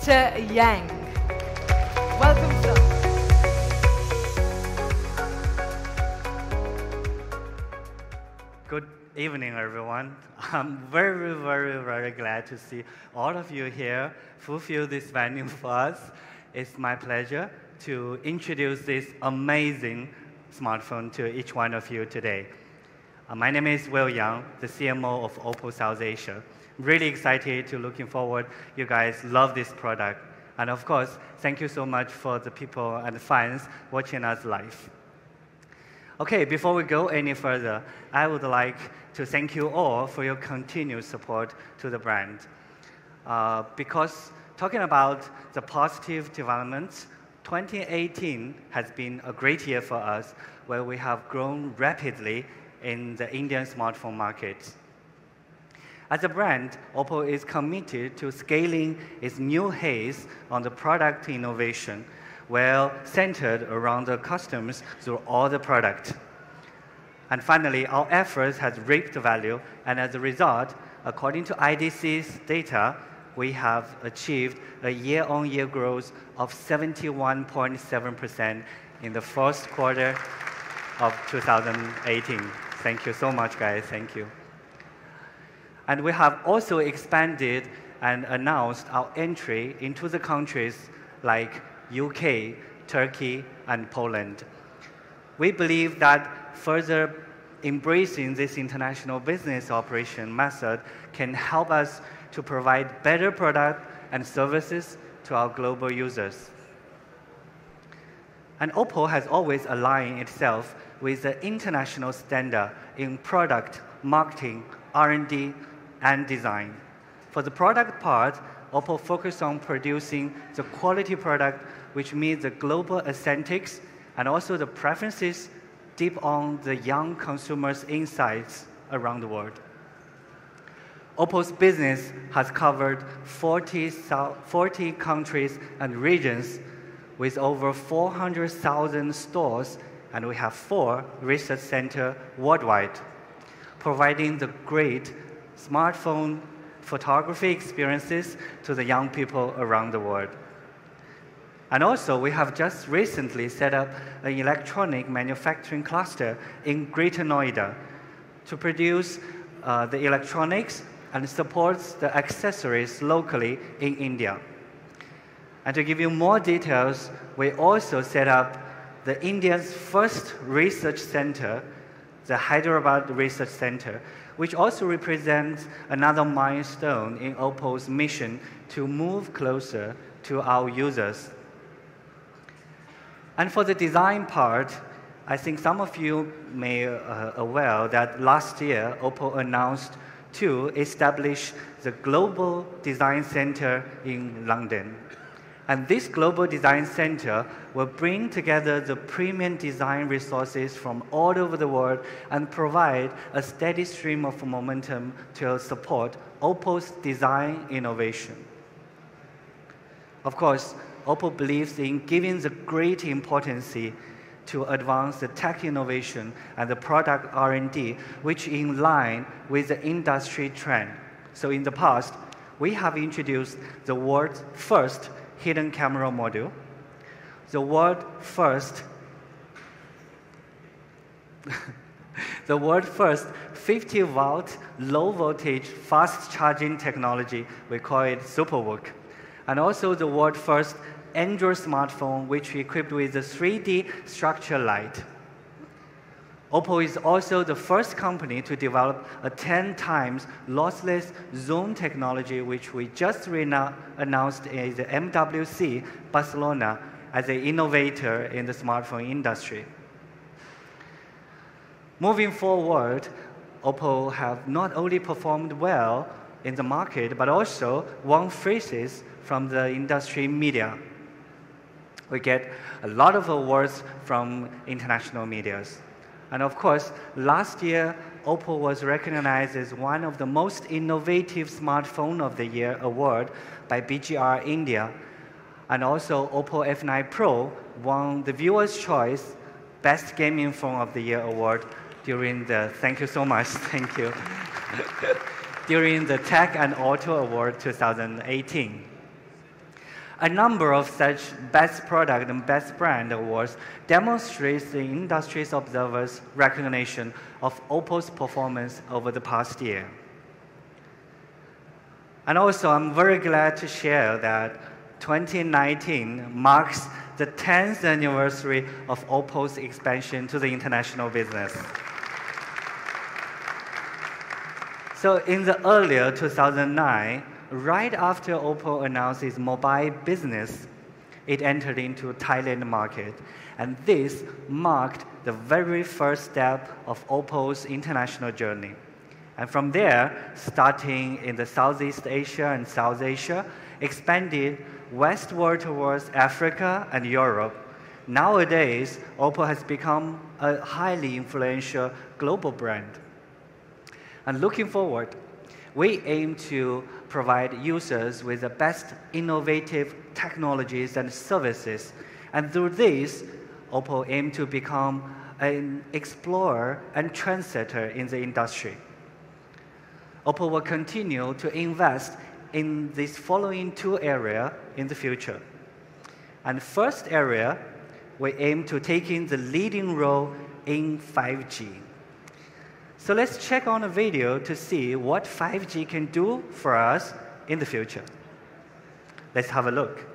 Mr. Yang. Welcome, sir. Good evening, everyone. I'm very glad to see all of you here fulfill this venue for us. It's my pleasure to introduce this amazing smartphone to each one of you today. My name is Will Yang, the CMO of Oppo South Asia. Really excited to looking forward. You guys love this product. And of course, thank you so much for the people and fans watching us live. Okay, before we go any further, I would like to thank you all for your continued support to the brand. Because talking about the positive developments, 2018 has been a great year for us, where we have grown rapidly in the Indian smartphone market. As a brand, Oppo is committed to scaling its new haze on the product innovation, well centered around the customers through all the product. And finally, our efforts has reaped value, and as a result, according to IDC's data, we have achieved a year-on-year growth of 71.7% in the first quarter of 2018. Thank you so much, guys. Thank you. And we have also expanded and announced our entry into the countries like UK, Turkey, and Poland. We believe that further embracing this international business operation method can help us to provide better product and services to our global users. And Oppo has always aligned itself with the international standard in product, marketing, R&D, and design. For the product part, Oppo focused on producing the quality product which meets the global aesthetics and also the preferences deep on the young consumers' insights around the world. Oppo's business has covered 40 countries and regions with over 400,000 stores, and we have 4 research centers worldwide, providing the great smartphone photography experiences to the young people around the world. And also, we have just recently set up an electronic manufacturing cluster in Greater Noida to produce the electronics and supports the accessories locally in India. And to give you more details, we also set up the India's first research center, the Hyderabad Research Center, which also represents another milestone in Oppo's mission to move closer to our users. And for the design part, I think some of you may aware that last year, Oppo announced to establish the Global Design Center in London. And this Global Design Center will bring together the premium design resources from all over the world and provide a steady stream of momentum to support Oppo's design innovation. Of course, Oppo believes in giving the great importance to advance the tech innovation and the product R&D, which in line with the industry trend. So in the past, we have introduced the world's first hidden camera module, the world's first 50-watt low-voltage fast charging technology. We call it Super VOOC, and also the world's first Android smartphone, which is equipped with a 3D structure light. Oppo is also the first company to develop a 10 times lossless zoom technology, which we just announced at the MWC Barcelona as an innovator in the smartphone industry. Moving forward, Oppo have not only performed well in the market, but also won praises from the industry media. We get a lot of awards from international medias. And of course, last year, Oppo was recognized as one of the most innovative smartphone of the year award by BGR India. And also, Oppo F11 Pro won the Viewer's Choice Best Gaming Phone of the Year award during the, thank you so much, thank you, during the Tech and Auto Award 2018. A number of such best product and best brand awards demonstrates the industry's observers' recognition of Oppo's performance over the past year. And also, I'm very glad to share that 2019 marks the 10th anniversary of Oppo's expansion to the international business. So in the earlier 2009, right after Oppo announced its mobile business, it entered into the Thailand market. And this marked the very first step of Oppo's international journey. And from there, starting in the Southeast Asia and South Asia, expanded westward towards Africa and Europe. Nowadays, Oppo has become a highly influential global brand. And looking forward, we aim to provide users with the best innovative technologies and services. And through this, Oppo aims to become an explorer and trendsetter in the industry. Oppo will continue to invest in these following two areas in the future. And first area, we aim to take in the leading role in 5G. So let's check on a video to see what 5G can do for us in the future. Let's have a look.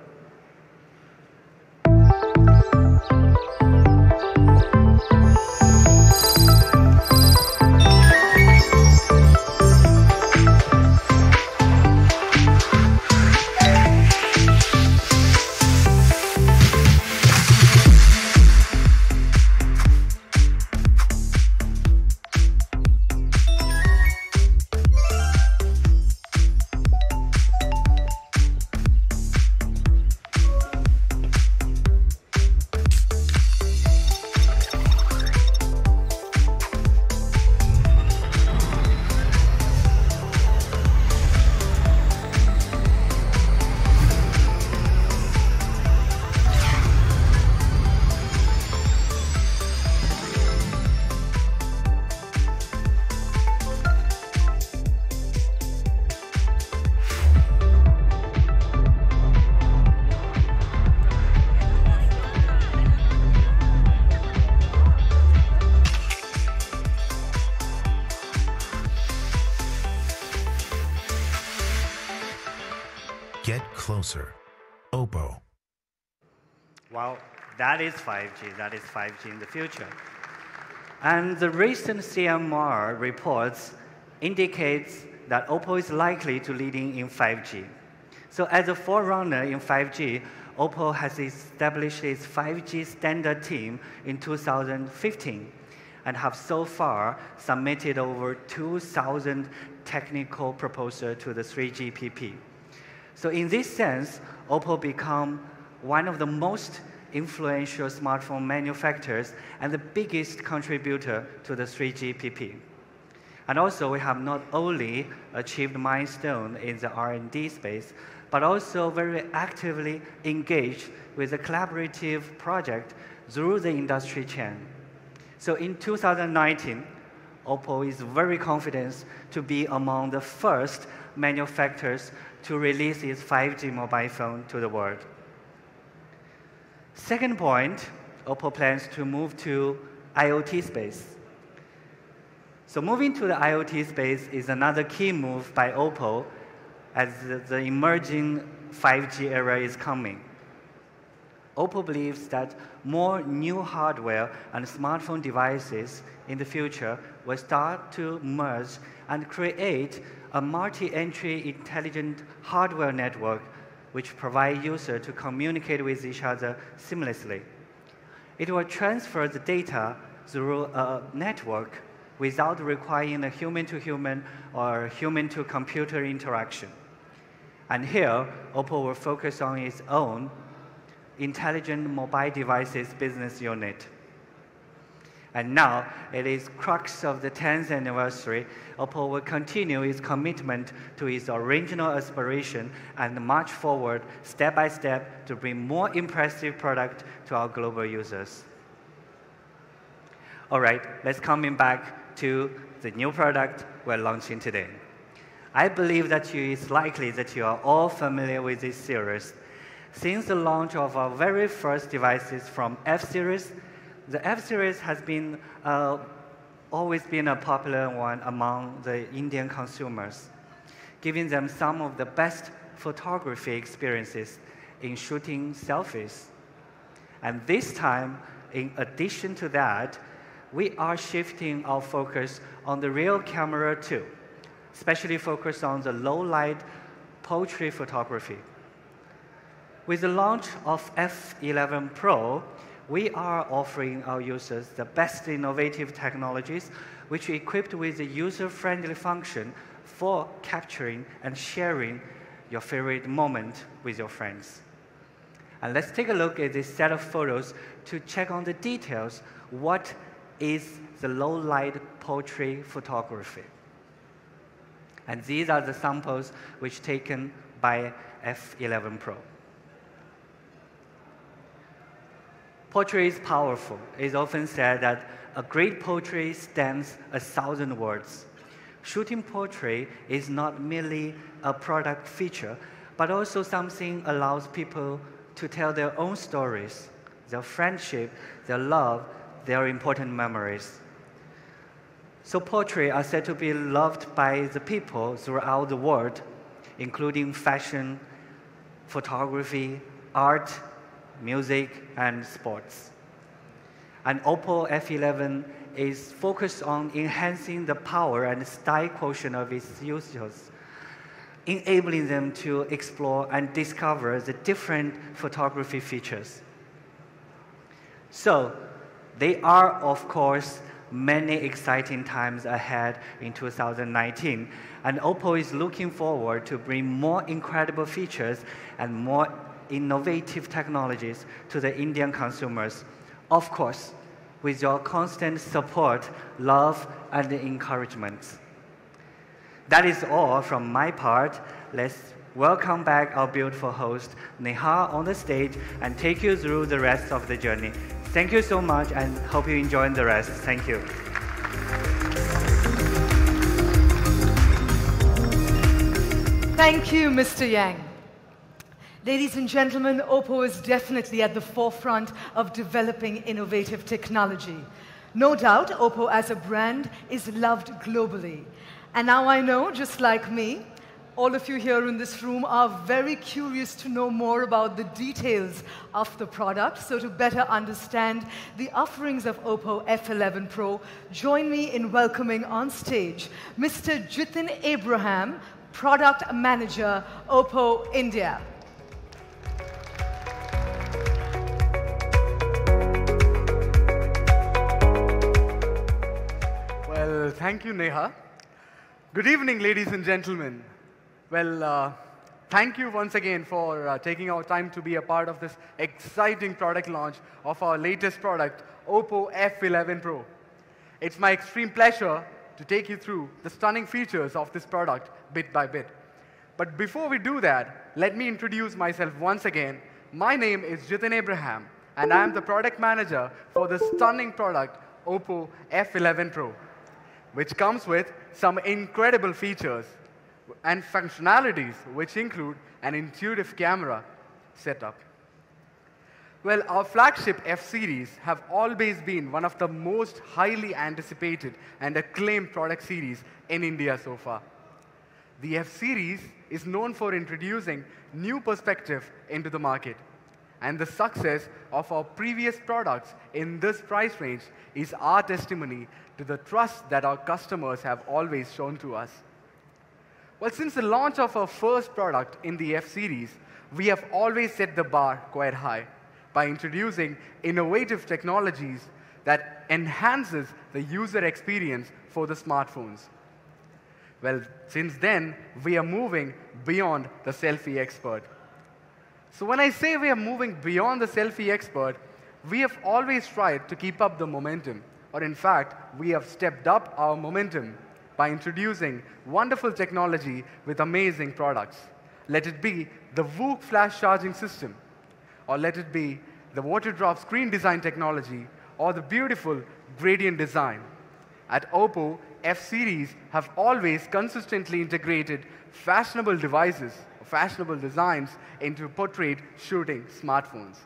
Get closer. Oppo. Well, that is 5G. That is 5G in the future. And the recent CMR reports indicates that Oppo is likely to leading in 5G. So as a forerunner in 5G, Oppo has established its 5G standard team in 2015 and have so far submitted over 2,000 technical proposals to the 3GPP. So in this sense, Oppo become one of the most influential smartphone manufacturers and the biggest contributor to the 3GPP. And also, we have not only achieved milestone in the R&D space, but also very actively engaged with a collaborative project through the industry chain. So in 2019, Oppo is very confident to be among the first manufacturers to release its 5G mobile phone to the world. Second point, Oppo plans to move to IoT space. So moving to the IoT space is another key move by Oppo as the emerging 5G era is coming. Oppo believes that more new hardware and smartphone devices in the future will start to merge and create a multi-entry intelligent hardware network which provide users to communicate with each other seamlessly. It will transfer the data through a network without requiring a human-to-human or human-to-computer interaction. And here, Oppo will focus on its own intelligent mobile devices business unit. And now, it is crux of the 10th anniversary, Oppo will continue its commitment to its original aspiration and march forward step by step to bring more impressive product to our global users. All right, let's come back to the new product we're launching today. I believe that it's likely that you are all familiar with this series. Since the launch of our very first devices from F-series, the F-series has been always been a popular one among the Indian consumers, giving them some of the best photography experiences in shooting selfies. And this time, in addition to that, we are shifting our focus on the real camera too, especially focused on the low-light portrait photography. With the launch of F11 Pro, we are offering our users the best innovative technologies, which are equipped with a user-friendly function for capturing and sharing your favorite moment with your friends. And let's take a look at this set of photos to check on the details. What is the low-light portrait photography? And these are the samples which taken by F11 Pro. Portrait is powerful. It's often said that a great portrait stands 1,000 words. Shooting portrait is not merely a product feature, but also something allows people to tell their own stories, their friendship, their love, their important memories. So portraits are said to be loved by the people throughout the world, including fashion, photography, art, music, and sports. And Oppo F11 is focused on enhancing the power and style quotient of its users, enabling them to explore and discover the different photography features. So, there are, of course, many exciting times ahead in 2019, and Oppo is looking forward to bring more incredible features and more innovative technologies to the Indian consumers, of course, with your constant support, love, and encouragement. That is all from my part. Let's welcome back our beautiful host, Neha, on the stage and take you through the rest of the journey. Thank you so much and hope you enjoy the rest. Thank you. Thank you, Mr. Yang. Ladies and gentlemen, Oppo is definitely at the forefront of developing innovative technology. No doubt, Oppo as a brand is loved globally. And now I know, just like me, all of you here in this room are very curious to know more about the details of the product. So to better understand the offerings of Oppo F11 Pro, join me in welcoming on stage Mr. Jitin Abraham, Product Manager, Oppo India. Well, thank you, Neha. Good evening, ladies and gentlemen. Well, thank you once again for taking our time to be a part of this exciting product launch of our latest product, Oppo F11 Pro. It's my extreme pleasure to take you through the stunning features of this product bit by bit. But before we do that, let me introduce myself once again. My name is Jitin Abraham, and I am the product manager for the stunning product, Oppo F11 Pro, which comes with some incredible features and functionalities, which include an intuitive camera setup. Well, our flagship F-series have always been one of the most highly anticipated and acclaimed product series in India so far. The F-series is known for introducing new perspective into the market. And the success of our previous products in this price range is our testimony to the trust that our customers have always shown to us. Well, since the launch of our first product in the F-series, we have always set the bar quite high by introducing innovative technologies that enhances the user experience for the smartphones. Well, since then, we are moving beyond the selfie expert. So when I say we are moving beyond the selfie expert, we have always tried to keep up the momentum, or in fact, we have stepped up our momentum by introducing wonderful technology with amazing products. Let it be the VOOC flash charging system, or let it be the water drop screen design technology, or the beautiful gradient design. At Oppo, F-series have always consistently integrated fashionable devices fashionable designs into portrait shooting smartphones.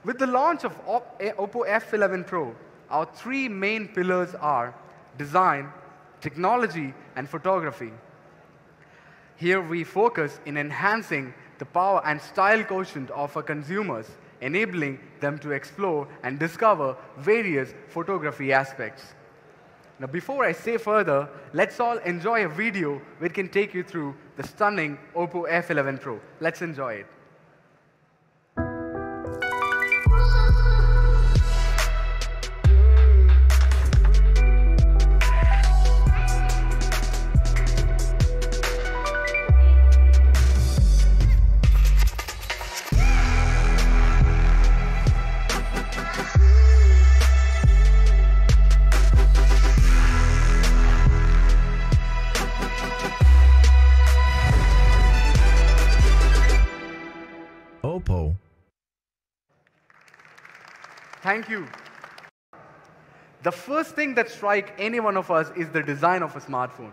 With the launch of Oppo F11 Pro, our three main pillars are design, technology, and photography. Here we focus in enhancing the power and style quotient of our consumers, enabling them to explore and discover various photography aspects. Now, before I say further, let's all enjoy a video which can take you through the stunning Oppo F11 Pro. Let's enjoy it. Oppo. Thank you. The first thing that strikes any one of us is the design of a smartphone.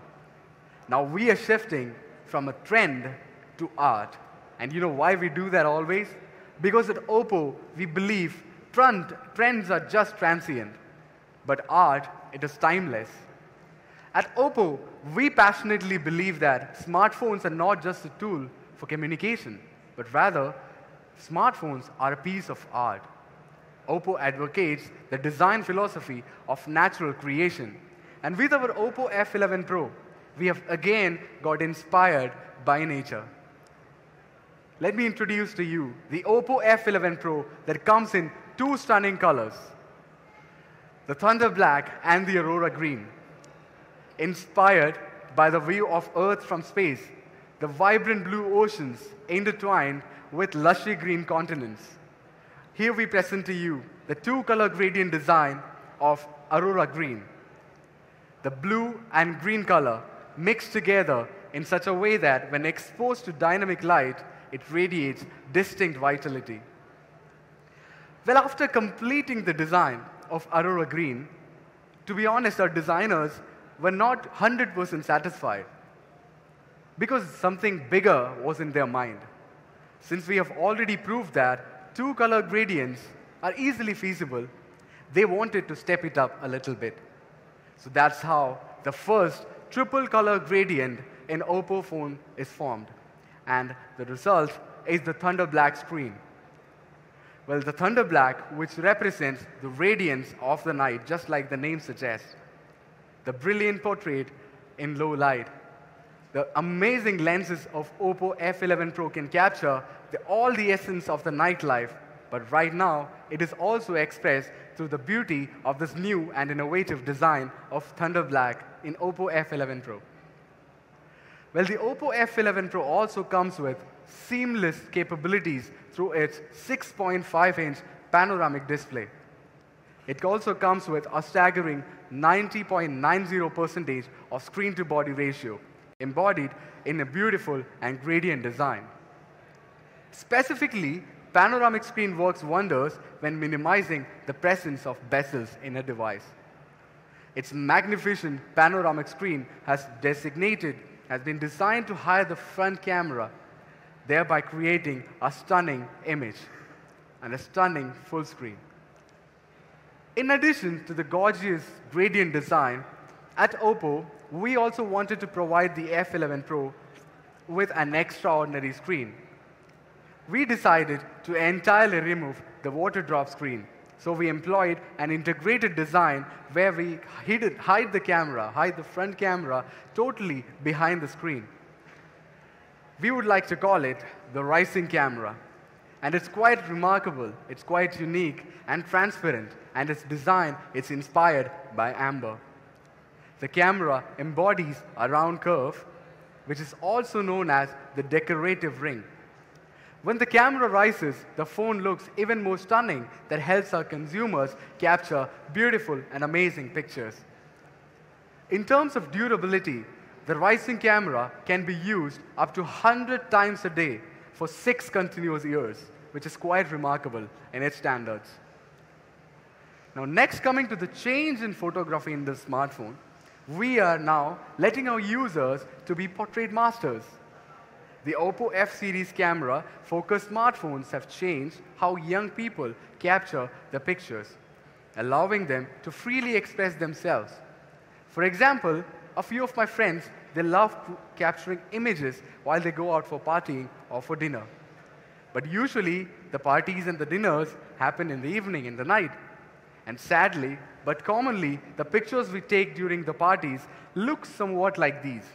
Now we are shifting from a trend to art. And you know why we do that always? Because at Oppo, we believe trends are just transient, but art, it is timeless. At Oppo, we passionately believe that smartphones are not just a tool for communication, but rather, smartphones are a piece of art. Oppo advocates the design philosophy of natural creation. And with our Oppo F11 Pro, we have again got inspired by nature. Let me introduce to you the Oppo F11 Pro that comes in two stunning colors, the Thunder Black and the Aurora Green. Inspired by the view of Earth from space, the vibrant blue oceans intertwined with lushy green continents. Here we present to you the two-color gradient design of Aurora Green. The blue and green color mixed together in such a way that when exposed to dynamic light, it radiates distinct vitality. Well, after completing the design of Aurora Green, to be honest, our designers were not 100% satisfied because something bigger was in their mind. Since we have already proved that two-color gradients are easily feasible, they wanted to step it up a little bit. So that's how the first triple-color gradient in Oppo phone is formed. And the result is the Thunder Black screen. Well, the Thunder Black, which represents the radiance of the night, just like the name suggests. The brilliant portrait in low light. The amazing lenses of Oppo F11 Pro can capture all the essence of the nightlife, but right now, it is also expressed through the beauty of this new and innovative design of Thunder Black in Oppo F11 Pro. Well, the Oppo F11 Pro also comes with seamless capabilities through its 6.5-inch panoramic display. It also comes with a staggering 90.90% of screen-to-body ratio, embodied in a beautiful and gradient design. Specifically, panoramic screen works wonders when minimizing the presence of bezels in a device. Its magnificent panoramic screen has been designed to hide the front camera, thereby creating a stunning image and a stunning full screen. In addition to the gorgeous gradient design, at Oppo, we also wanted to provide the F11 Pro with an extraordinary screen. We decided to entirely remove the water drop screen. So we employed an integrated design where we hide the front camera totally behind the screen. We would like to call it the rising camera. And it's quite remarkable, it's quite unique and transparent, and its design is inspired by amber. The camera embodies a round curve, which is also known as the decorative ring. When the camera rises, the phone looks even more stunning. That helps our consumers capture beautiful and amazing pictures. In terms of durability, the rising camera can be used up to 100 times a day for 6 continuous years, which is quite remarkable in its standards. Now, next, coming to the change in photography in this smartphone, we are now letting our users to be portrait masters. The Oppo F series camera focused smartphones have changed how young people capture their pictures, allowing them to freely express themselves. For example, a few of my friends, they love capturing images while they go out for partying or for dinner. But usually, the parties and the dinners happen in the evening, in the night. And sadly, but commonly, the pictures we take during the parties look somewhat like these.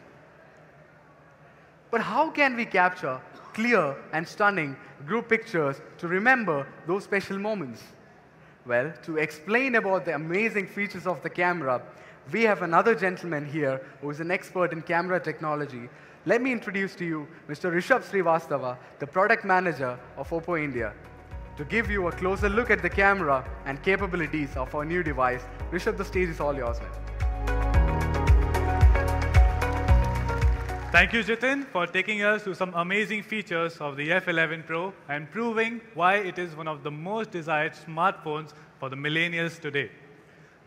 But how can we capture clear and stunning group pictures to remember those special moments? Well, to explain about the amazing features of the camera, we have another gentleman here who is an expert in camera technology. Let me introduce to you Mr. Rishabh Srivastava, the product manager of Oppo India. To give you a closer look at the camera and capabilities of our new device, Rishabh, the stage is all yours, man. Thank you, Jitin, for taking us through some amazing features of the F11 Pro and proving why it is one of the most desired smartphones for the millennials today.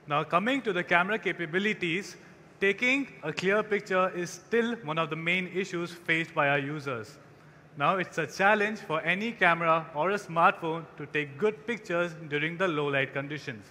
Now, coming to the camera capabilities, taking a clear picture is still one of the main issues faced by our users. Now, it's a challenge for any camera or a smartphone to take good pictures during the low light conditions.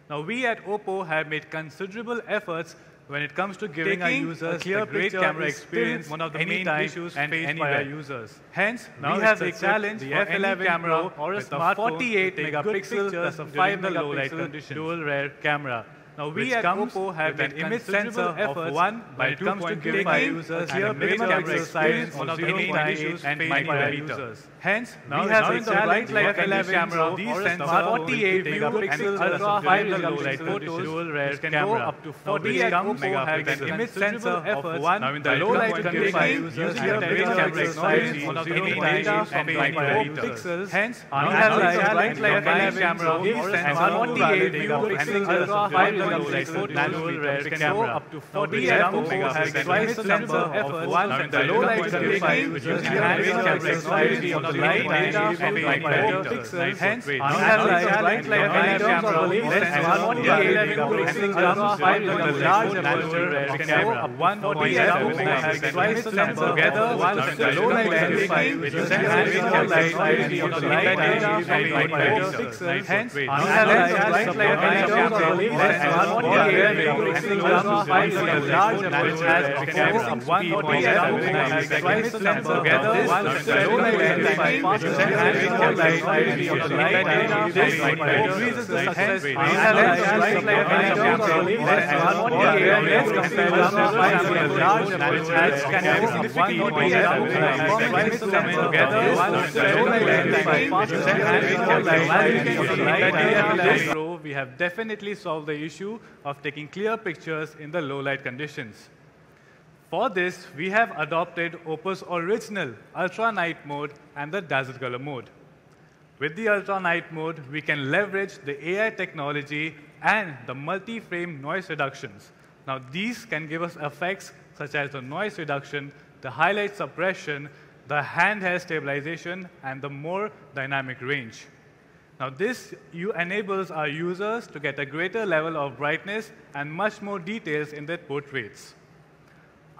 Now, we at Oppo have made considerable efforts when it comes to giving our users a great camera experience, one of the main issues faced by our users. Hence, now we have a challenge the F11 camera or a smartphone 48 megapixel plus a 5 megapixel dual rear camera. Now, we at Oppo have an image sensor of 1 by 2 point giving our users a great camera experience, one of the main issues faced by our users. Hence, now we have a challenge like F11 camera, these sensors 48 megapixels plus a 5 megapixel photos, dual rear camera. Up to 40 megapixels have an image sensor of 1 now in the low light condition using a great camera experience, one of the main issues faced by our users. Hence, now we have a challenge like F11 camera, these sensors 48 megapixels plus a 5 manual rear camera. Up to 40 megapixels has a twice the sensor of 1 now in the low light condition using a great camera experience, one of the main issues faced by our users. Hence, we have a challenge like F11 camera, less than 48 megapixels plus 5 megapixel manual rear camera. 1.7 has twice the sensor together, one in the low light condition which is a great camera experience, one of the main issues faced by our users. Hence, we have a challenge like F11 camera, less than 48 megapixels plus 5 megapixel which has a 1.7 has twice the sensor together, one in the low light condition which is a great camera experience, one of the main issues faced by our users. Hence, we have a challenge like F11 camera, less than 48 megapixels plus 5 megapixel which has a 1.7 has twice the sensor together, one in the low light condition which is a great camera experience. Pro, we have definitely solved the issue of taking clear pictures in the low light conditions. For this, we have adopted Oppo's original Ultra Night mode and the Dazzle Color mode. With the Ultra Night mode, we can leverage the AI technology and the multi-frame noise reductions. Now, these can give us effects such as the noise reduction, the highlight suppression, the hand-hair stabilization, and the more dynamic range. Now, this enables our users to get a greater level of brightness and much more details in their portraits.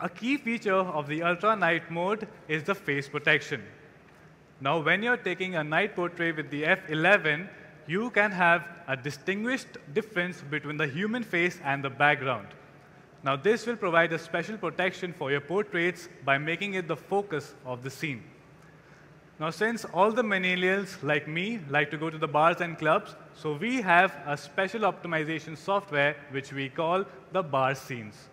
A key feature of the Ultra Night mode is the face protection. Now, when you're taking a night portrait with the F11, you can have a distinguished difference between the human face and the background. Now, this will provide a special protection for your portraits by making it the focus of the scene. Now, since all the millennials like me like to go to the bars and clubs, so we have a special optimization software which we call the bar scenes.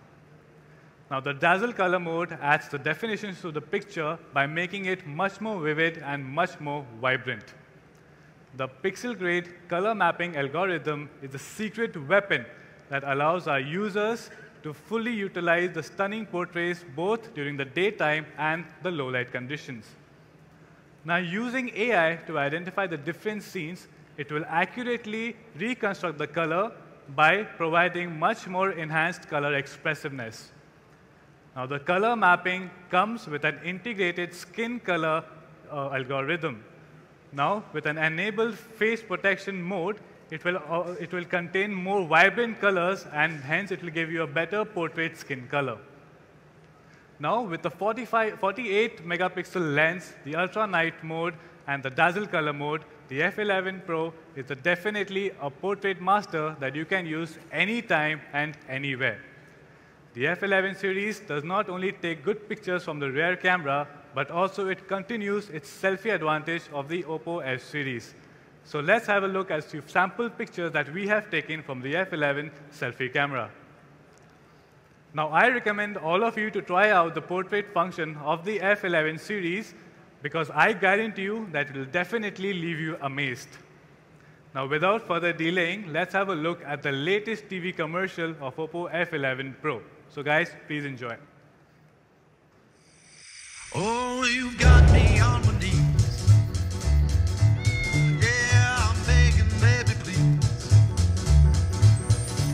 Now, the Dazzle Color mode adds the definitions to the picture by making it much more vivid and much more vibrant. The pixel-grade color mapping algorithm is a secret weapon that allows our users to fully utilize the stunning portraits both during the daytime and the low-light conditions. Now, using AI to identify the different scenes, it will accurately reconstruct the color by providing much more enhanced color expressiveness. Now, the color mapping comes with an integrated skin color algorithm. Now, with an enabled face protection mode, it will contain more vibrant colors, and hence it will give you a better portrait skin color. Now, with the 48 megapixel lens, the ultra night mode, and the dazzle color mode, the F11 Pro is definitely a portrait master that you can use anytime and anywhere. The F11 series does not only take good pictures from the rear camera, but also it continues its selfie advantage of the Oppo F series. So let's have a look at some sample pictures that we have taken from the F11 selfie camera. Now, I recommend all of you to try out the portrait function of the F11 series because I guarantee you that it will definitely leave you amazed. Now, without further delaying, let's have a look at the latest TV commercial of Oppo F11 Pro. So guys, please enjoy. Oh, you've got me on my knees. Yeah, I'm begging, baby, please.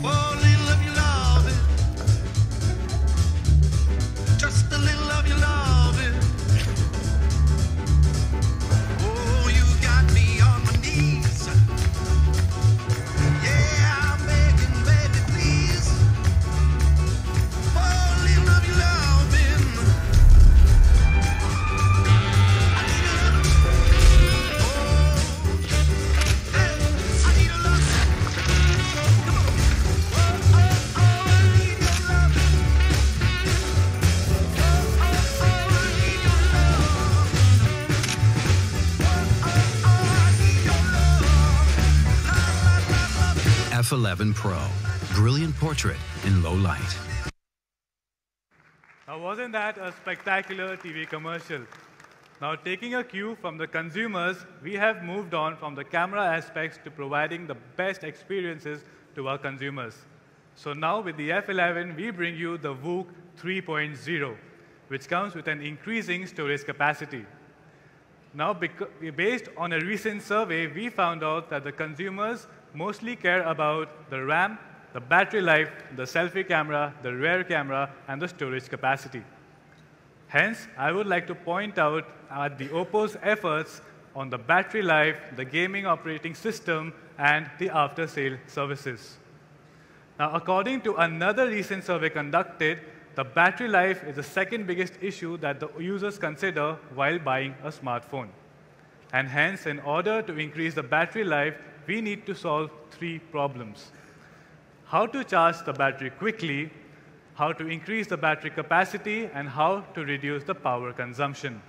Oh, a little of your loving. Just a little of your loving. Oh, you got me on my knees. Yeah, I'm begging, baby, please. Oh, a little of your loving. I need a love. Oh, hey, I need a love. Come on. Oh, oh, oh, I need your love. Oh, oh, oh, I need your love. Oh, oh, oh, I need your love. Love, love, love, love. F11 Pro. Brilliant portrait in low light. Now, wasn't that a spectacular TV commercial? Now, taking a cue from the consumers, we have moved on from the camera aspects to providing the best experiences to our consumers. So now with the F11, we bring you the VOOC 3.0, which comes with an increasing storage capacity. Now, based on a recent survey, we found out that the consumers mostly care about the RAM, the battery life, the selfie camera, the rear camera, and the storage capacity. Hence, I would like to point out at the Oppo's efforts on the battery life, the gaming operating system, and the after-sale services. Now, according to another recent survey conducted, the battery life is the second biggest issue that the users consider while buying a smartphone. And hence, in order to increase the battery life, we need to solve three problems: how to charge the battery quickly, how to increase the battery capacity, and how to reduce the power consumption.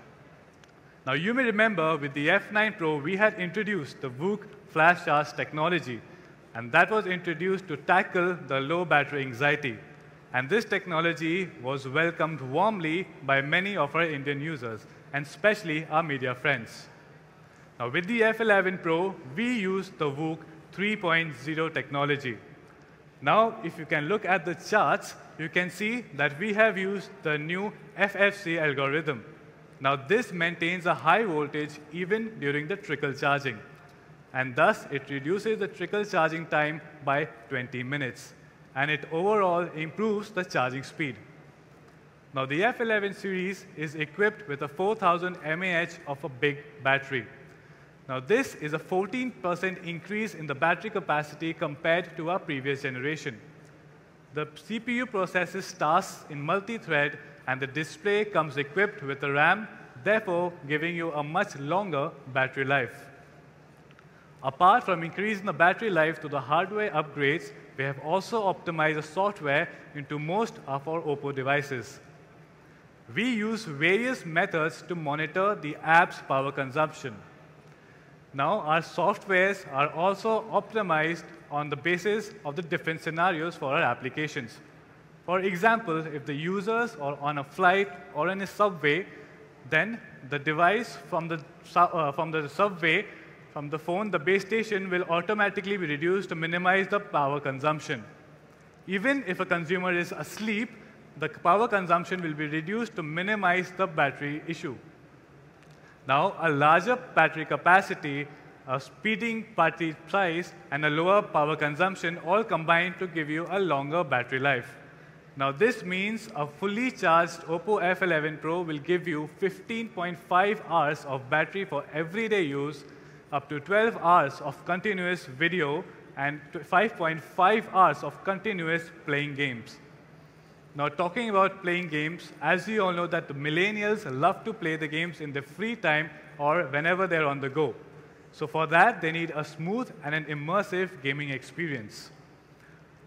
Now, you may remember with the F9 Pro, we had introduced the VOOC flash charge technology, and that was introduced to tackle the low battery anxiety. And this technology was welcomed warmly by many of our Indian users, and especially our media friends. Now, with the F11 Pro, we use the VOOC 3.0 technology. Now, if you can look at the charts, you can see that we have used the new FFC algorithm. Now, this maintains a high voltage even during the trickle charging, and thus it reduces the trickle charging time by 20 minutes, and it overall improves the charging speed. Now, the F11 series is equipped with a 4000 mAh of a big battery. Now, this is a 14% increase in the battery capacity compared to our previous generation. The CPU processes tasks in multi-thread, and the display comes equipped with a RAM, therefore giving you a much longer battery life. Apart from increasing the battery life through the hardware upgrades, we have also optimized the software into most of our Oppo devices. We use various methods to monitor the app's power consumption. Now, our softwares are also optimized on the basis of the different scenarios for our applications. For example, if the users are on a flight or in a subway, then the device from the subway, from the phone, the base station will automatically be reduced to minimize the power consumption. Even if a consumer is asleep, the power consumption will be reduced to minimize the battery issue. Now, a larger battery capacity, a speeding battery size, and a lower power consumption all combine to give you a longer battery life. Now, this means a fully charged Oppo F11 Pro will give you 15.5 hours of battery for everyday use, up to 12 hours of continuous video, and 5.5 hours of continuous playing games. Now, talking about playing games, as we all know that the millennials love to play the games in their free time or whenever they're on the go. So for that, they need a smooth and an immersive gaming experience.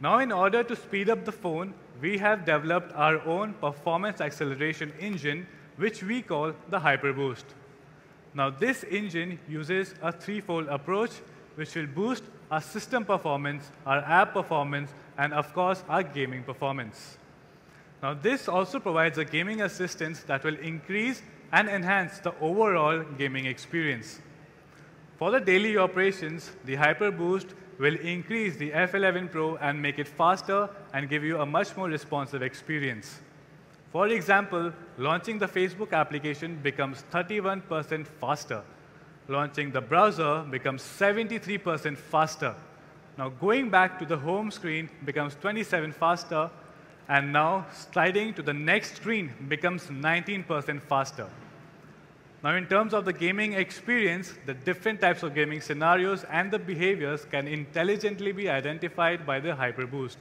Now, in order to speed up the phone, we have developed our own performance acceleration engine, which we call the HyperBoost. Now, this engine uses a threefold approach, which will boost our system performance, our app performance, and of course, our gaming performance. Now, this also provides a gaming assistance that will increase and enhance the overall gaming experience. For the daily operations, the HyperBoost will increase the F11 Pro and make it faster and give you a much more responsive experience. For example, launching the Facebook application becomes 31% faster. Launching the browser becomes 73% faster. Now, going back to the home screen becomes 27% faster, and now sliding to the next screen becomes 19% faster. Now, in terms of the gaming experience, the different types of gaming scenarios and the behaviors can intelligently be identified by the HyperBoost.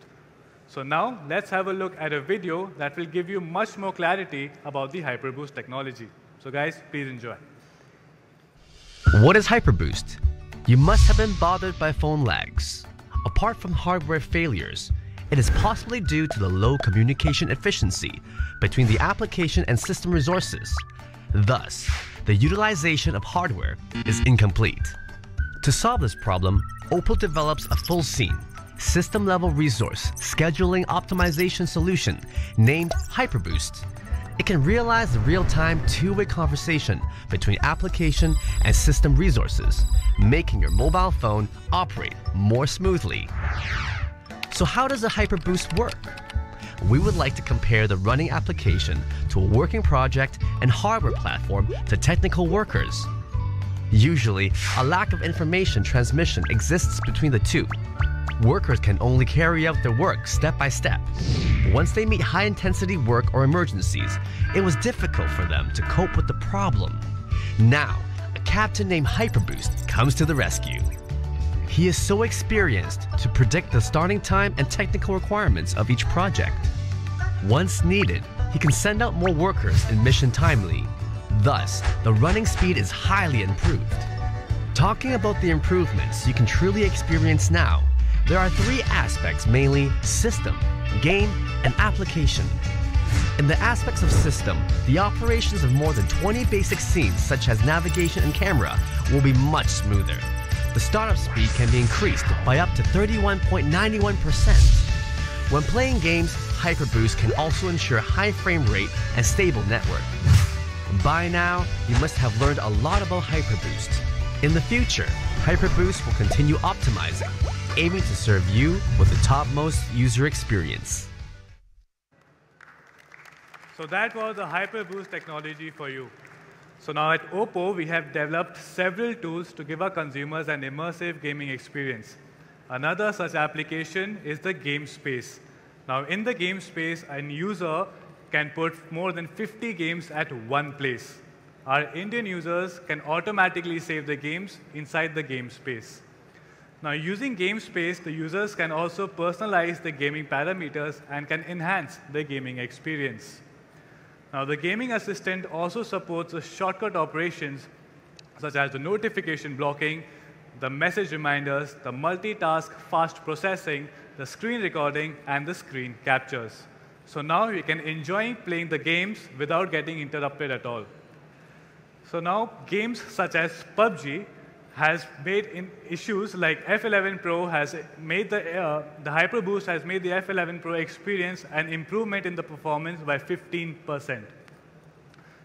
So now, let's have a look at a video that will give you much more clarity about the HyperBoost technology. So guys, please enjoy. What is HyperBoost? You must have been bothered by phone lags. Apart from hardware failures, it is possibly due to the low communication efficiency between the application and system resources. Thus, the utilization of hardware is incomplete. To solve this problem, Oppo develops a full scene, system-level resource scheduling optimization solution named HyperBoost. It can realize the real-time two-way conversation between application and system resources, making your mobile phone operate more smoothly. So how does the HyperBoost work? We would like to compare the running application to a working project and hardware platform to technical workers. Usually, a lack of information transmission exists between the two. Workers can only carry out their work step by step. Once they meet high-intensity work or emergencies, it was difficult for them to cope with the problem. Now, a captain named HyperBoost comes to the rescue. He is so experienced to predict the starting time and technical requirements of each project. Once needed, he can send out more workers in mission timely. Thus, the running speed is highly improved. Talking about the improvements you can truly experience now, there are three aspects mainly: system, game, and application. In the aspects of system, the operations of more than 20 basic scenes such as navigation and camera will be much smoother. The startup speed can be increased by up to 31.91%. When playing games, HyperBoost can also ensure high frame rate and stable network. By now, you must have learned a lot about HyperBoost. In the future, HyperBoost will continue optimizing, aiming to serve you with the topmost user experience. So that was the HyperBoost technology for you. So now at Oppo, we have developed several tools to give our consumers an immersive gaming experience. Another such application is the game space. Now in the game space, a user can put more than 50 games at one place. Our Indian users can automatically save the games inside the game space. Now using game space, the users can also personalize the gaming parameters and can enhance the gaming experience. Now, the gaming assistant also supports the shortcut operations such as the notification blocking, the message reminders, the multitask fast processing, the screen recording, and the screen captures. So now you can enjoy playing the games without getting interrupted at all. So now games such as PUBG has made issues like F11 Pro has made the HyperBoost has made the F11 Pro experience an improvement in the performance by 15%.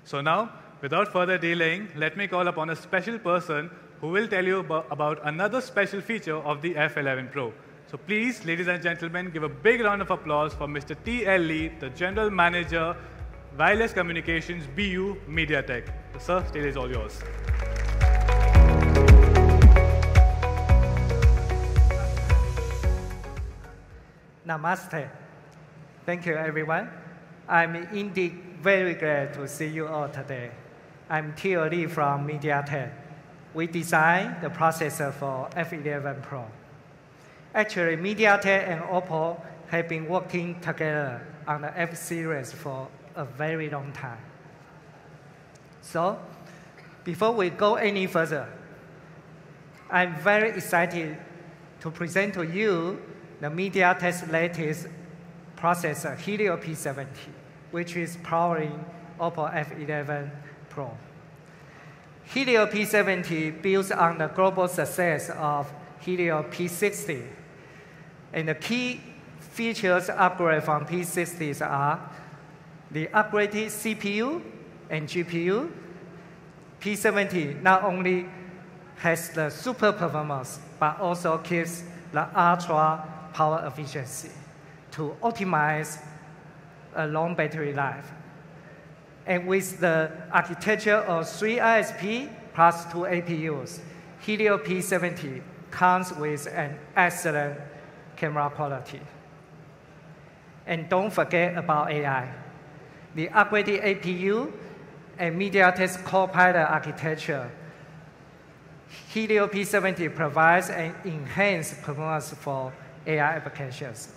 So now, without further delaying, let me call upon a special person who will tell you about another special feature of the F11 Pro. So please, ladies and gentlemen, give a big round of applause for Mr. T.L. Lee, the General Manager, Wireless Communications, BU, MediaTek. Sir, stage is all yours. Namaste. Thank you, everyone. I'm indeed very glad to see you all today. I'm T.L. Lee from MediaTek. We designed the processor for F11 Pro. Actually, MediaTek and Oppo have been working together on the F series for a very long time. So, before we go any further, I'm very excited to present to you the MediaTek's latest processor, Helio P70, which is powering Oppo F11 Pro. Helio P70 builds on the global success of Helio P60. And the key features upgrade from P60s are the upgraded CPU and GPU. P70 not only has the super performance, but also keeps the ultra power efficiency to optimize a long battery life. And with the architecture of 3 ISP plus 2 APUs, Helio P70 comes with an excellent camera quality. And don't forget about AI. The upgraded APU and MediaTek's Copilot architecture, Helio P70 provides an enhanced performance for AI applications.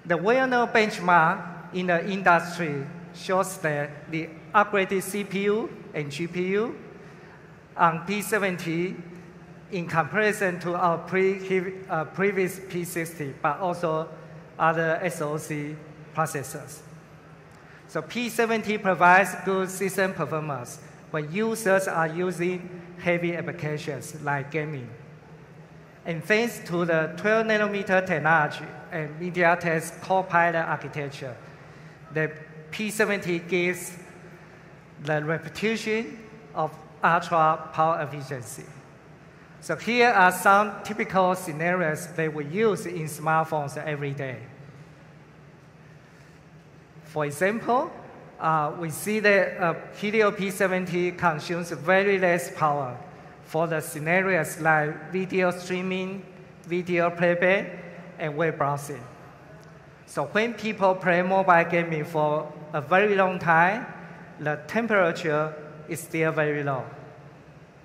The well-known benchmark in the industry shows that the upgraded CPU and GPU on P70 in comparison to our previous P60, but also other SoC processors. So P70 provides good system performance when users are using heavy applications like gaming. And thanks to the 12-nanometer technology and MediaTek's Copilot architecture, the P70 gives the reputation of ultra power efficiency. So here are some typical scenarios that we use in smartphones every day. For example, we see that Helio P70 consumes very less power for the scenarios like video streaming, video playback, and web browsing. So when people play mobile gaming for a very long time, the temperature is still very low.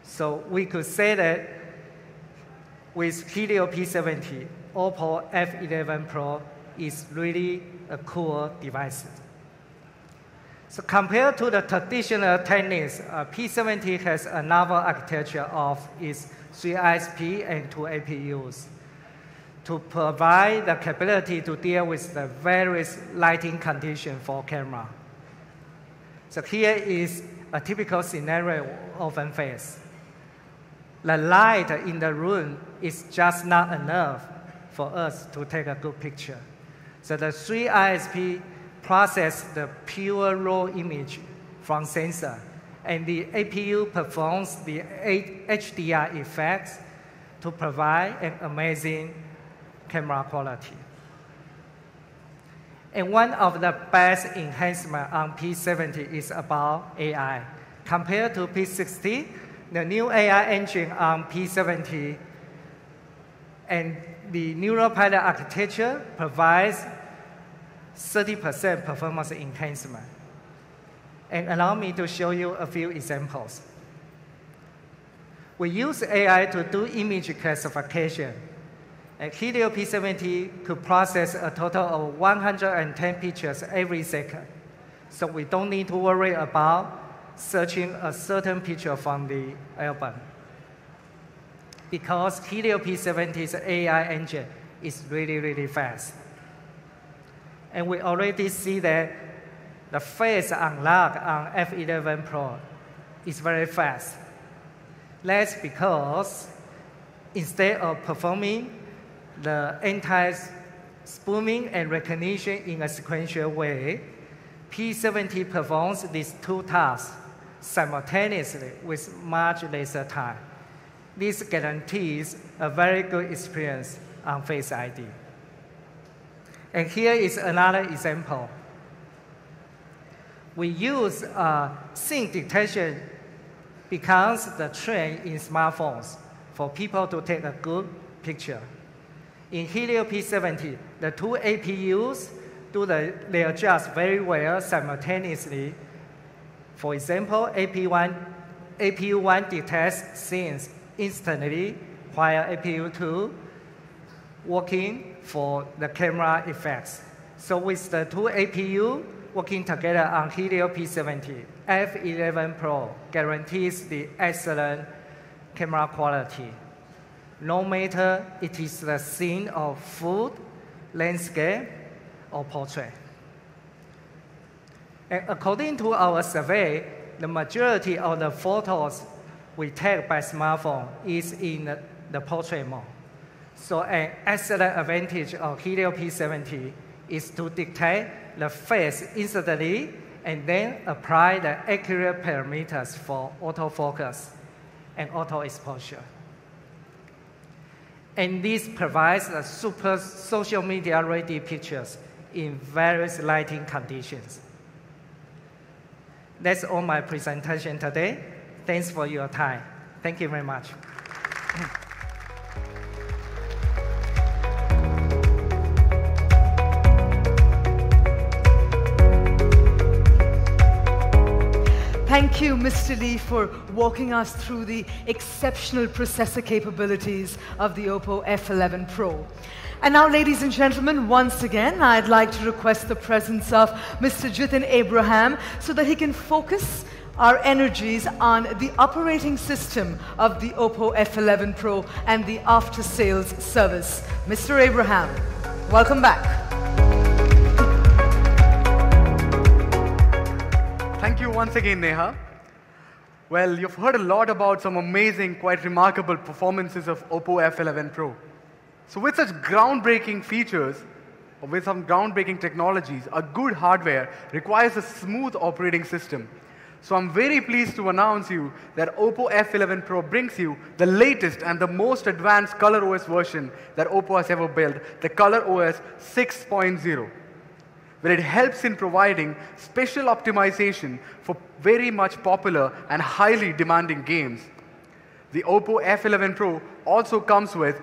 So we could say that with Helio P70, Oppo F11 Pro is really a cool device. So compared to the traditional techniques, P70 has a novel architecture of its 3 ISP and 2 APUs to provide the capability to deal with the various lighting conditions for camera. So here is a typical scenario often faced. The light in the room is just not enough for us to take a good picture. So the 3 ISP process the pure raw image from sensor, and the APU performs the HDR effects to provide an amazing camera quality. And one of the best enhancements on P70 is about AI. Compared to P60, the new AI engine on P70 and the neural pilot architecture provides 30% performance enhancement. And allow me to show you a few examples. We use AI to do image classification. And Helio P70 could process a total of 110 pictures every second. So we don't need to worry about searching a certain picture from the album. Because Helio P70's AI engine is really, really fast. And we already see that the face unlock on F11 Pro is very fast. That's because instead of performing the anti-spoofing and recognition in a sequential way, P70 performs these two tasks simultaneously with much lesser time. This guarantees a very good experience on Face ID. And here is another example. We use scene detection becomes the trend in smartphones for people to take a good picture. In Helio P70, the 2 APUs they adjust very well simultaneously. For example, APU 1 detects scenes instantly, while APU 2 working for the camera effects. So with the two APU working together on Helio P70, F11 Pro guarantees the excellent camera quality. No matter it is the scene of food, landscape, or portrait. And according to our survey, the majority of the photos we take by smartphone is in the portrait mode. So an excellent advantage of Helio P70 is to detect the face instantly and then apply the accurate parameters for autofocus and auto exposure. And this provides a super social media ready pictures in various lighting conditions. That's all my presentation today. Thanks for your time. Thank you very much. Thank you, Mr. Lee, for walking us through the exceptional processor capabilities of the Oppo F11 Pro. And now, ladies and gentlemen, once again, I'd like to request the presence of Mr. Jitin Abraham so that he can focus our energies on the operating system of the Oppo F11 Pro and the after-sales service. Mr. Abraham, welcome back. Thank you once again, Neha. Well, you've heard a lot about some amazing, quite remarkable performances of Oppo F11 Pro. So with such groundbreaking features, or with some groundbreaking technologies, a good hardware requires a smooth operating system. So I'm very pleased to announce you that Oppo F11 Pro brings you the latest and the most advanced ColorOS version that Oppo has ever built, the ColorOS 6.0. where it helps in providing special optimization for very much popular and highly demanding games. The Oppo F11 Pro also comes with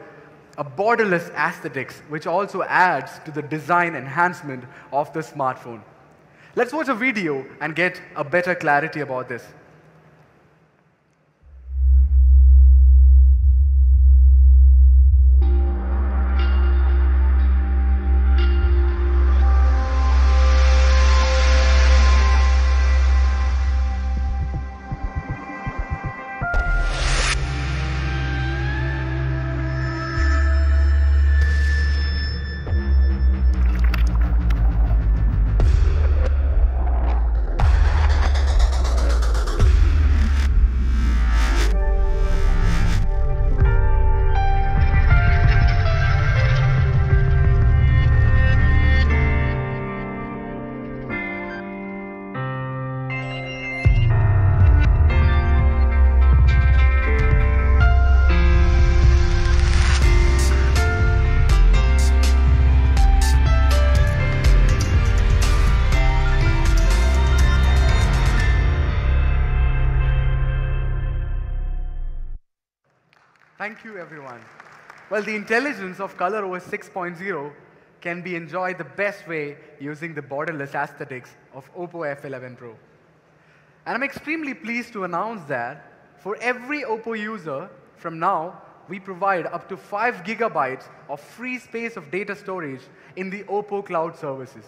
a borderless aesthetics, which also adds to the design enhancement of the smartphone. Let's watch a video and get a better clarity about this. Thank you, everyone. Well, the intelligence of ColorOS 6.0 can be enjoyed the best way using the borderless aesthetics of Oppo F11 Pro. And I'm extremely pleased to announce that for every Oppo user, from now, we provide up to 5 gigabytes of free space of data storage in the Oppo cloud services.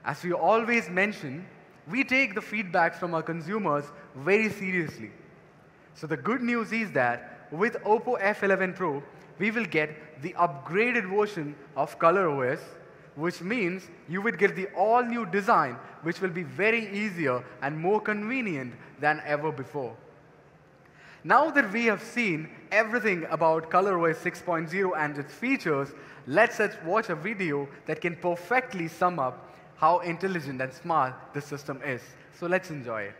As we always mention, we take the feedback from our consumers very seriously. So the good news is that with Oppo F11 Pro, we will get the upgraded version of ColorOS, which means you would get the all-new design, which will be very easier and more convenient than ever before. Now that we have seen everything about ColorOS 6.0 and its features, let's watch a video that can perfectly sum up how intelligent and smart this system is. So let's enjoy it.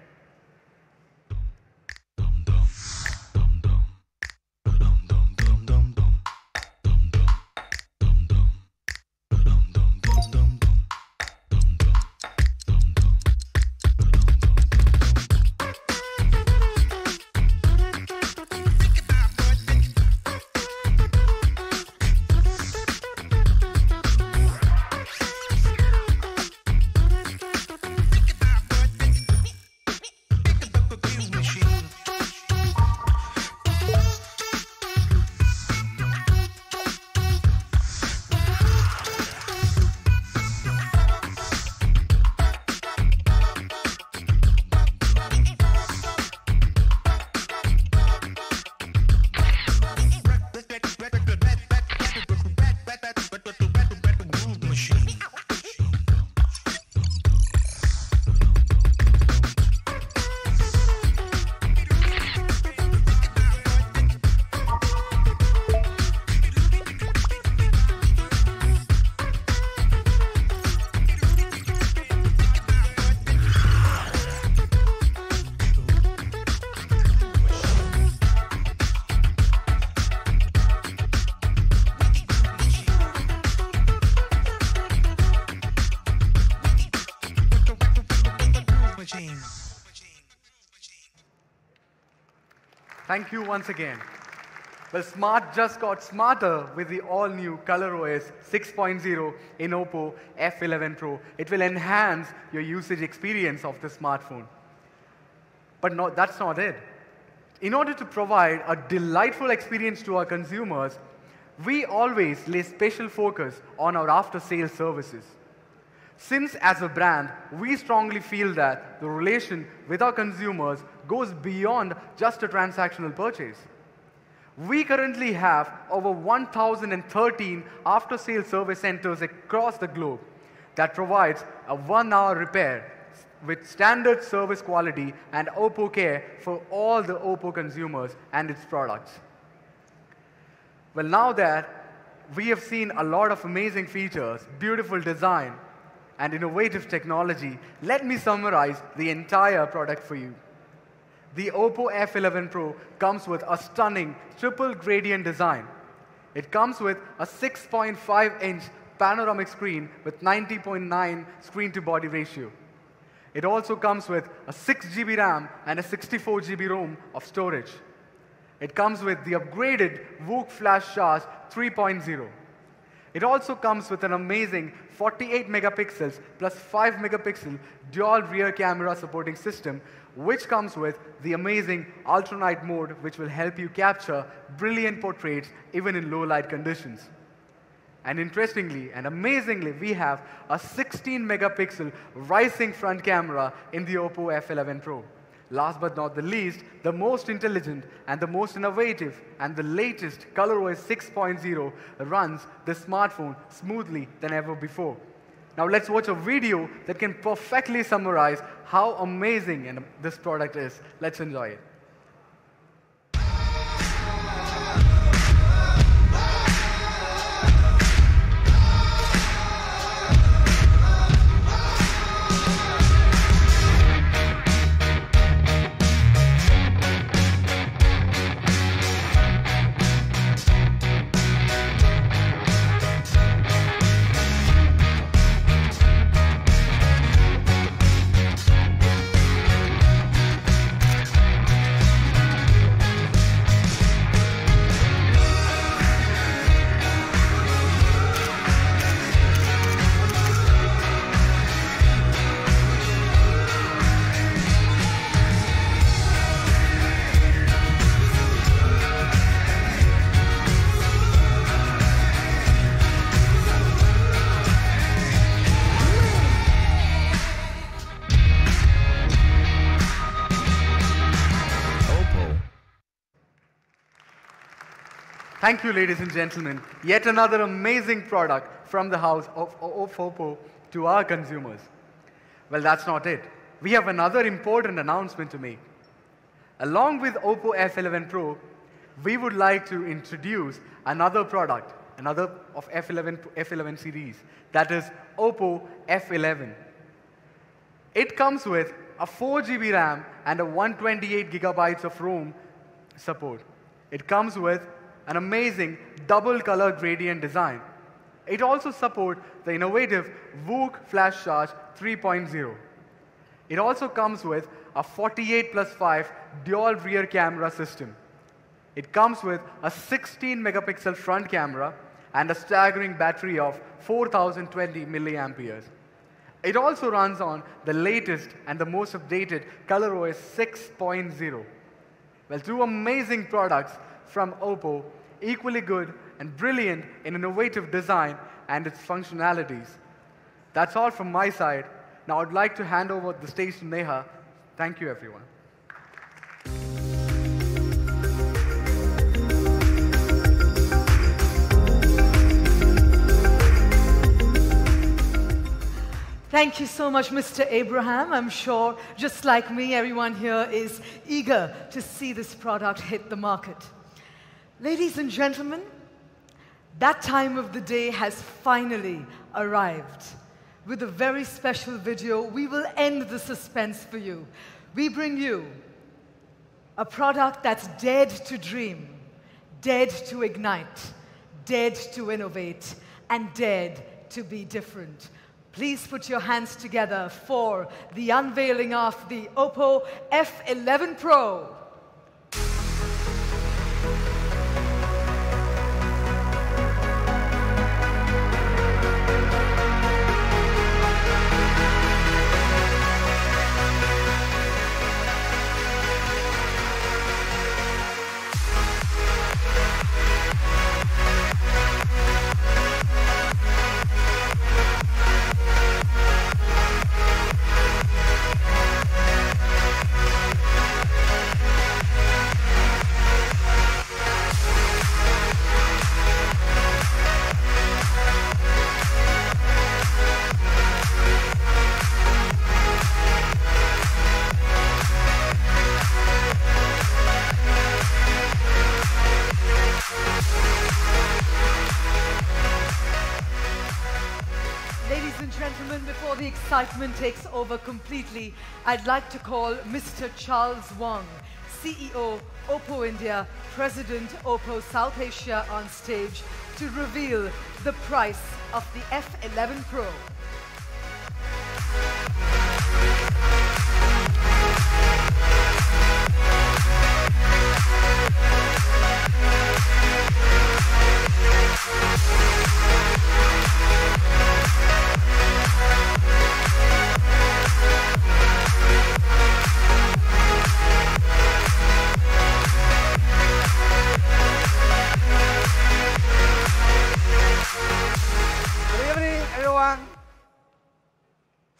Thank you once again. Well, smart just got smarter with the all-new ColorOS 6.0 in Oppo F11 Pro. It will enhance your usage experience of the smartphone. But that's not it. In order to provide a delightful experience to our consumers, we always lay special focus on our after-sales services. Since, as a brand, we strongly feel that the relation with our consumers goes beyond just a transactional purchase. We currently have over 1,013 after-sales service centers across the globe that provides a 1-hour repair with standard service quality and Oppo Care for all the Oppo consumers and its products. Well, now that we have seen a lot of amazing features, beautiful design, and innovative technology, let me summarize the entire product for you. The Oppo F11 Pro comes with a stunning triple gradient design. It comes with a 6.5-inch panoramic screen with 90.9 screen-to-body ratio. It also comes with a 6 GB RAM and a 64 GB ROM of storage. It comes with the upgraded VOOC flash charge 3.0. It also comes with an amazing 48 megapixels plus 5 megapixel dual rear camera supporting system, which comes with the amazing ultra night mode, which will help you capture brilliant portraits even in low light conditions. And interestingly and amazingly, we have a 16 megapixel rising front camera in the Oppo F11 Pro. Last but not the least, the most intelligent and the most innovative and the latest ColorOS 6.0 runs the smartphone smoothly than ever before. Now let's watch a video that can perfectly summarize how amazing this product is. Let's enjoy it. Thank you, ladies and gentlemen. Yet another amazing product from the house of Oppo to our consumers. Well, that's not it. We have another important announcement to make. Along with Oppo F11 Pro, we would like to introduce another product, another of F11 series, that is Oppo F11. It comes with a 4 GB RAM and a 128 gigabytes of ROM support. It comes with an amazing double color gradient design. It also supports the innovative VOOC flash charge 3.0. It also comes with a 48+5 dual rear camera system. It comes with a 16 megapixel front camera and a staggering battery of 4020 milliamperes. It also runs on the latest and the most updated ColorOS 6.0. Well, two amazing products from Oppo, equally good and brilliant in innovative design and its functionalities. That's all from my side. Now I'd like to hand over the stage to Neha. Thank you, everyone. Thank you so much, Mr. Abraham. I'm sure, just like me, everyone here is eager to see this product hit the market. Ladies and gentlemen, that time of the day has finally arrived. With a very special video, we will end the suspense for you. We bring you a product that's dead to dream, dead to ignite, dead to innovate, and dead to be different. Please put your hands together for the unveiling of the Oppo F11 Pro. excitement takes over completely, I'd like to call Mr. Charles Wang, CEO, Oppo India, President, Oppo South Asia, on stage to reveal the price of the F11 Pro.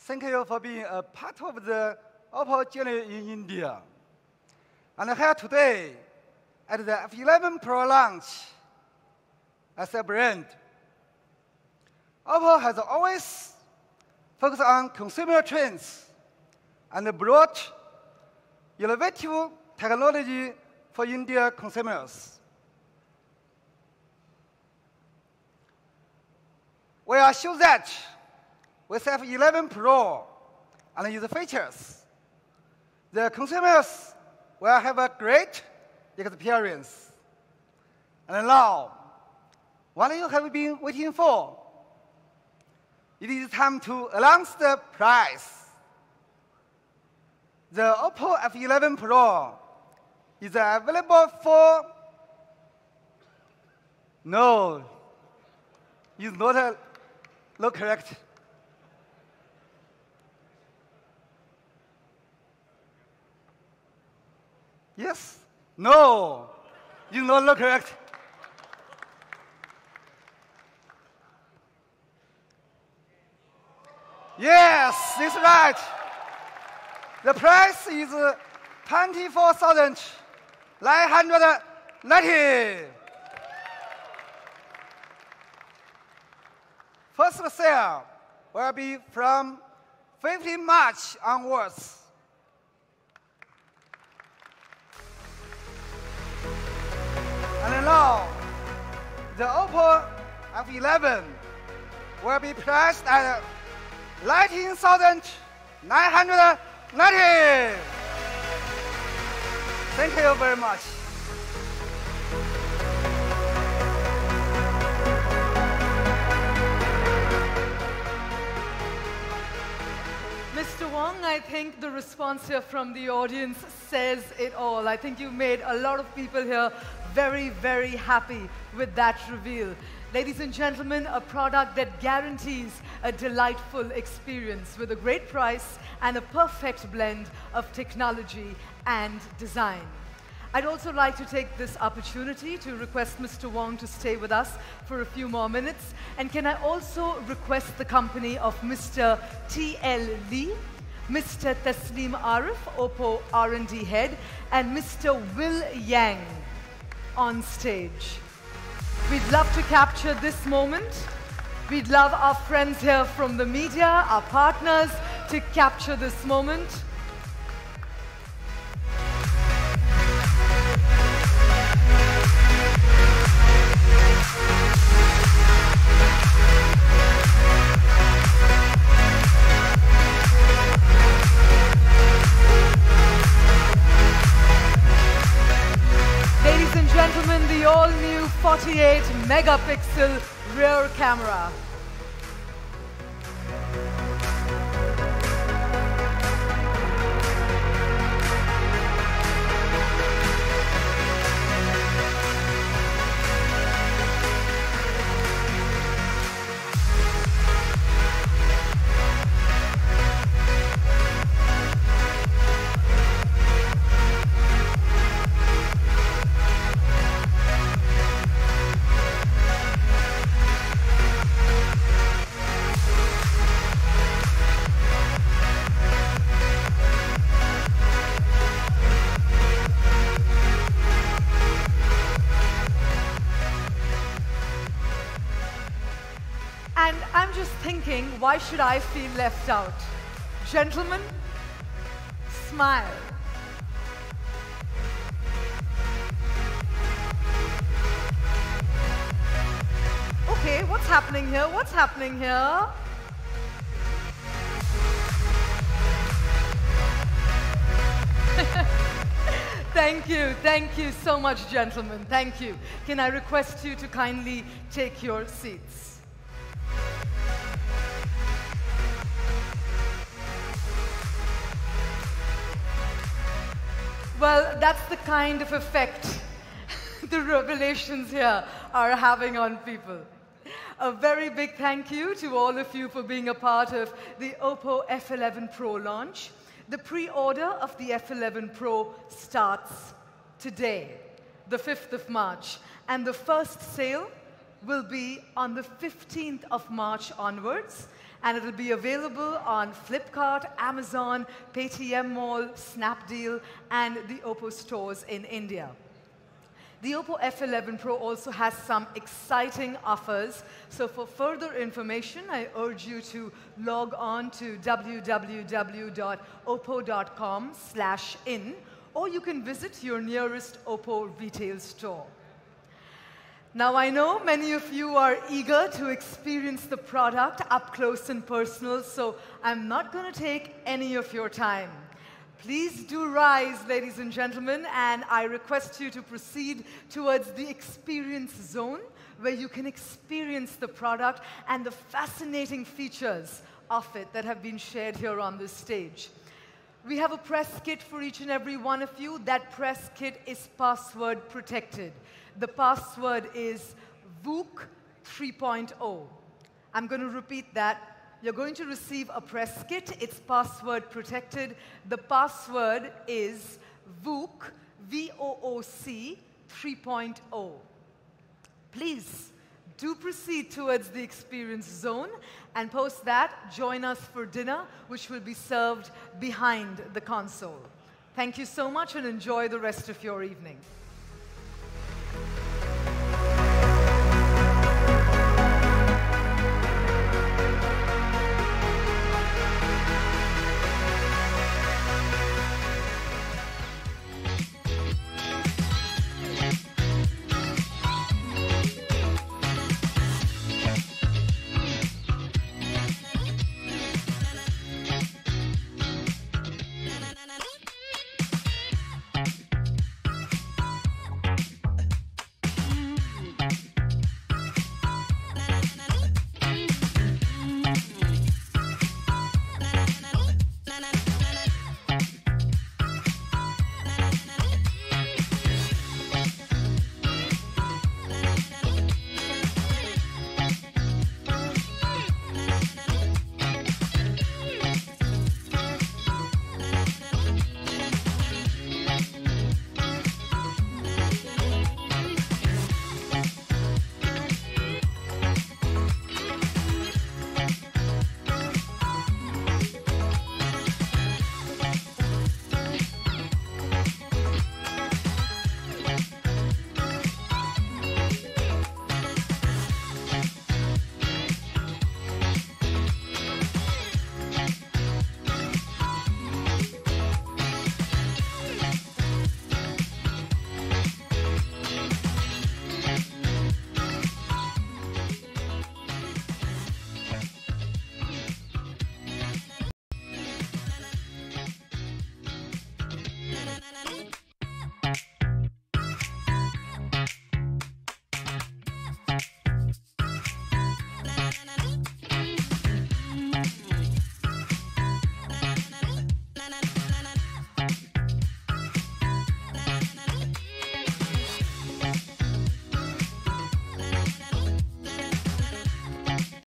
Thank you for being a part of the Oppo journey in India. And here today at the F11 Pro launch as a brand. Oppo has always focused on consumer trends and brought innovative technology for India consumers. We are sure that with F11 Pro and its features, the consumers will have a great experience. And now, what you have been waiting for, it is time to announce the price. The Oppo F11 Pro is available for... No, it's not correct. Yes? No, it's not correct. Yes, this is right. The price is 24,990. First sale will be from 15 March onwards. And now, the Oppo F11 will be priced at 19,990. Thank you very much. Mr. Wang, I think the response here from the audience says it all. I think you made a lot of people here very, very happy with that reveal. Ladies and gentlemen, a product that guarantees a delightful experience with a great price and a perfect blend of technology and design. I'd also like to take this opportunity to request Mr. Wang to stay with us for a few more minutes. And can I also request the company of Mr. T.L. Lee, Mr. Taslim Arif, Oppo R&D Head, and Mr. Will Yang on stage. We'd love to capture this moment. We'd love our friends here from the media, our partners, to capture this moment. Ladies and gentlemen, the all-new 48-megapixel rear camera. And I'm just thinking, why should I feel left out? Gentlemen, smile. Okay, what's happening here? What's happening here? Thank you so much, gentlemen. Thank you. Can I request you to kindly take your seats? Well, that's the kind of effect the revelations here are having on people. A very big thank you to all of you for being a part of the Oppo F11 Pro launch. The pre-order of the F11 Pro starts today, the 5th of March, and the first sale will be on the 15th of March onwards, and it will be available on Flipkart, Amazon, Paytm Mall, Snapdeal, and the Oppo stores in India. The Oppo F11 Pro also has some exciting offers, so for further information, I urge you to log on to www.oppo.com/in, or you can visit your nearest Oppo retail store. Now, I know many of you are eager to experience the product up close and personal, so I'm not going to take any of your time. Please do rise, ladies and gentlemen, and I request you to proceed towards the experience zone, where you can experience the product and the fascinating features of it that have been shared here on this stage. We have a press kit for each and every one of you. That press kit is password protected. The password is VOOC 3.0. I'm going to repeat that. You're going to receive a press kit. It's password protected. The password is VOOC, V-O-O-C 3.0. Please do proceed towards the experience zone, and post that, join us for dinner, which will be served behind the console. Thank you so much, and enjoy the rest of your evening.